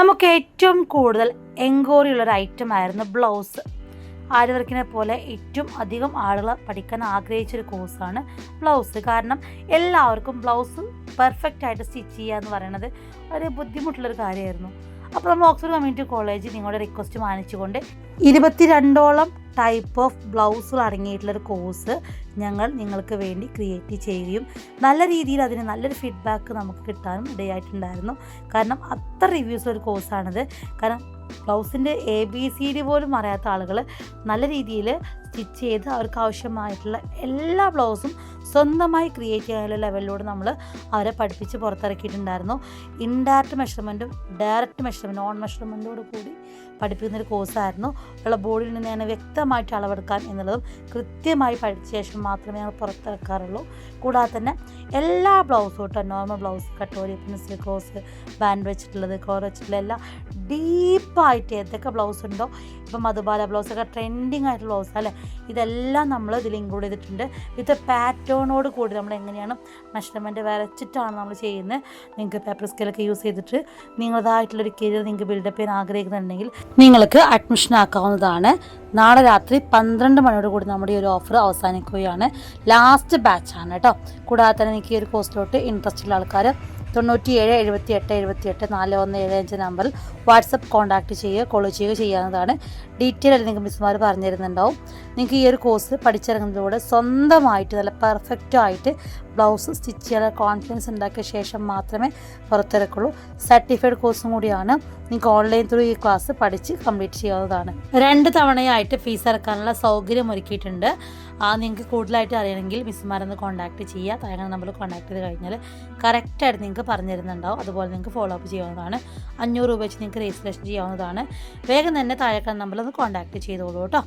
നമുക്ക് ഏറ്റവും കൂടുതൽ എൻക്വയറി ഉള്ളൊരു ഐറ്റം ആയിരുന്നു ബ്ലൗസ്. ആരി വർക്കിനെ പോലെ ഏറ്റവും അധികം ആളുകൾ പഠിക്കാൻ ആഗ്രഹിച്ചൊരു കോഴ്സാണ് ബ്ലൗസ്. കാരണം എല്ലാവർക്കും ബ്ലൗസ് പെർഫെക്റ്റ് ആയിട്ട് സ്റ്റിച്ച് ചെയ്യുക എന്ന് പറയുന്നത് ഒരു ബുദ്ധിമുട്ടുള്ളൊരു കാര്യമായിരുന്നു. അപ്പോൾ നമ്മൾ ഓക്സ്ഫോർഡ് കമ്മ്യൂണിറ്റി കോളേജ് നിങ്ങളുടെ റിക്വസ്റ്റ് മാനിച്ചുകൊണ്ട് 22ഓളം ടൈപ്പ് ഓഫ് ബ്ലൗസുകൾ അടങ്ങിയിട്ടുള്ളൊരു കോഴ്സ് ഞങ്ങൾ നിങ്ങൾക്ക് വേണ്ടി ക്രിയേറ്റ് ചെയ്യുകയും നല്ല രീതിയിൽ അതിന് നല്ലൊരു ഫീഡ്ബാക്ക് നമുക്ക് കിട്ടാനും ഇടയായിട്ടുണ്ടായിരുന്നു. കാരണം അത്ര റിവ്യൂസ് ഒരു കോഴ്സാണിത്. കാരണം ബ്ലൗസിൻ്റെ ABCD പോലും അറിയാത്ത ആളുകൾ നല്ല രീതിയിൽ സ്റ്റിച്ച് ചെയ്ത് അവർക്ക് ആവശ്യമായിട്ടുള്ള എല്ലാ ബ്ലൗസും സ്വന്തമായി ക്രിയേറ്റ് ചെയ്യാനുള്ള ലെവലിലൂടെ നമ്മൾ അവരെ പഠിപ്പിച്ച് പുറത്തിറക്കിയിട്ടുണ്ടായിരുന്നു. ഇൻഡയറക്റ്റ് മെഷർമെൻറ്റും ഡയറക്റ്റ് മെഷർമെൻറ്റും ഓൺ മെഷർമെൻറ്റോട് കൂടി പഠിപ്പിക്കുന്നൊരു കോഴ്സായിരുന്നു. ഉള്ള ബോഡിയിൽ നിന്ന് തന്നെ വ്യക്തമായിട്ട് അളവെടുക്കാൻ എന്നുള്ളതും കൃത്യമായി പഠിച്ച ശേഷം മാത്രമേ ഞങ്ങൾ പുറത്തിറക്കാറുള്ളൂ. കൂടാതെ തന്നെ എല്ലാ ബ്ലൗസും തൊട്ട് normal blouse, katori, pencil cross, band വെച്ചിട്ടുള്ളത്, കോർ വെച്ചിട്ടുള്ള എല്ലാം ഡീപ്പായിട്ട് ഏതൊക്കെ ബ്ലൗസ് ഉണ്ടോ, ഇപ്പം മധുബാല ബ്ലൗസൊക്കെ ട്രെൻഡിങ് ആയിട്ടുള്ള ബ്ലൗസ് അല്ലേ, ഇതെല്ലാം നമ്മൾ ഇതിൽ ഇൻക്ലൂഡ് ചെയ്തിട്ടുണ്ട്. വിത്ത് പാറ്റേണോട് കൂടി നമ്മൾ എങ്ങനെയാണ് മെഷർമെൻറ്റ് വരച്ചിട്ടാണ് നമ്മൾ ചെയ്യുന്നത്. നിങ്ങൾക്ക് പേപ്പർ സ്കെയിലൊക്കെ യൂസ് ചെയ്തിട്ട് നിങ്ങളതായിട്ടുള്ളൊരു കരിയർ നിങ്ങൾക്ക് ബിൽഡപ്പ് ചെയ്യാൻ ആഗ്രഹിക്കുന്നുണ്ടെങ്കിൽ നിങ്ങൾക്ക് അഡ്മിഷൻ ആക്കാവുന്നതാണ്. നാളെ രാത്രി 12 മണിയോട് കൂടി നമ്മുടെ ഈ ഒരു ഓഫർ അവസാനിക്കുകയാണ്. ലാസ്റ്റ് ബാച്ചാണ് കേട്ടോ. കൂടാതെ തന്നെ എനിക്ക് ഈ ഒരു കോഴ്സിലോട്ട് ഇൻട്രസ്റ്റ് ഉള്ള ആൾക്കാർ 97 78 78 4175 നമ്പറിൽ വാട്സപ്പ് കോൺടാക്റ്റ് ചെയ്യുക, കോൾ ചെയ്യുക ചെയ്യാവുന്നതാണ്. ഡീറ്റെയിൽ ആയിട്ട് നിങ്ങൾക്ക് മിസ്സുമാർ പറഞ്ഞു തരുന്നുണ്ടാവും. നിങ്ങൾക്ക് ഈ ഒരു കോഴ്സ് പഠിച്ചിറങ്ങുന്നതിലൂടെ സ്വന്തമായിട്ട് നല്ല പെർഫെക്റ്റായിട്ട് ബ്ലൗസ് സ്റ്റിച്ച് ചെയ്യാൻ കോൺഫിഡൻസ് ഉണ്ടാക്കിയ ശേഷം മാത്രമേ പുറത്തിറക്കുള്ളൂ. സർട്ടിഫൈഡ് കോഴ്സും കൂടിയാണ്. നിങ്ങൾക്ക് ഓൺലൈൻ ത്രൂ ഈ ക്ലാസ് പഠിച്ച് കംപ്ലീറ്റ് ചെയ്യാവുന്നതാണ്. 2 തവണയായിട്ട് ഫീസ് അടക്കാനുള്ള സൗകര്യം ഒരുക്കിയിട്ടുണ്ട്. നിങ്ങൾക്ക് കൂടുതലായിട്ട് അറിയണമെങ്കിൽ മിസ്സുമാരൊന്ന് കോൺടാക്റ്റ് ചെയ്യുക. താഴെ നമ്പറിൽ കോൺടാക്ട് ചെയ്ത് കഴിഞ്ഞാൽ കറക്റ്റായിട്ട് നിങ്ങൾക്ക് പറഞ്ഞു തരുന്നുണ്ടാവും. അതുപോലെ നിങ്ങൾക്ക് ഫോളോ അപ്പ് ചെയ്യാവുന്നതാണ്. 500 രൂപ വെച്ച് നിങ്ങൾക്ക് രജിസ്ട്രേഷൻ ചെയ്യാവുന്നതാണ്. വേഗം തന്നെ താഴെ നമ്പറിൽ ഒന്ന് കോൺടാക്റ്റ് ചെയ്തോളൂ കേട്ടോ.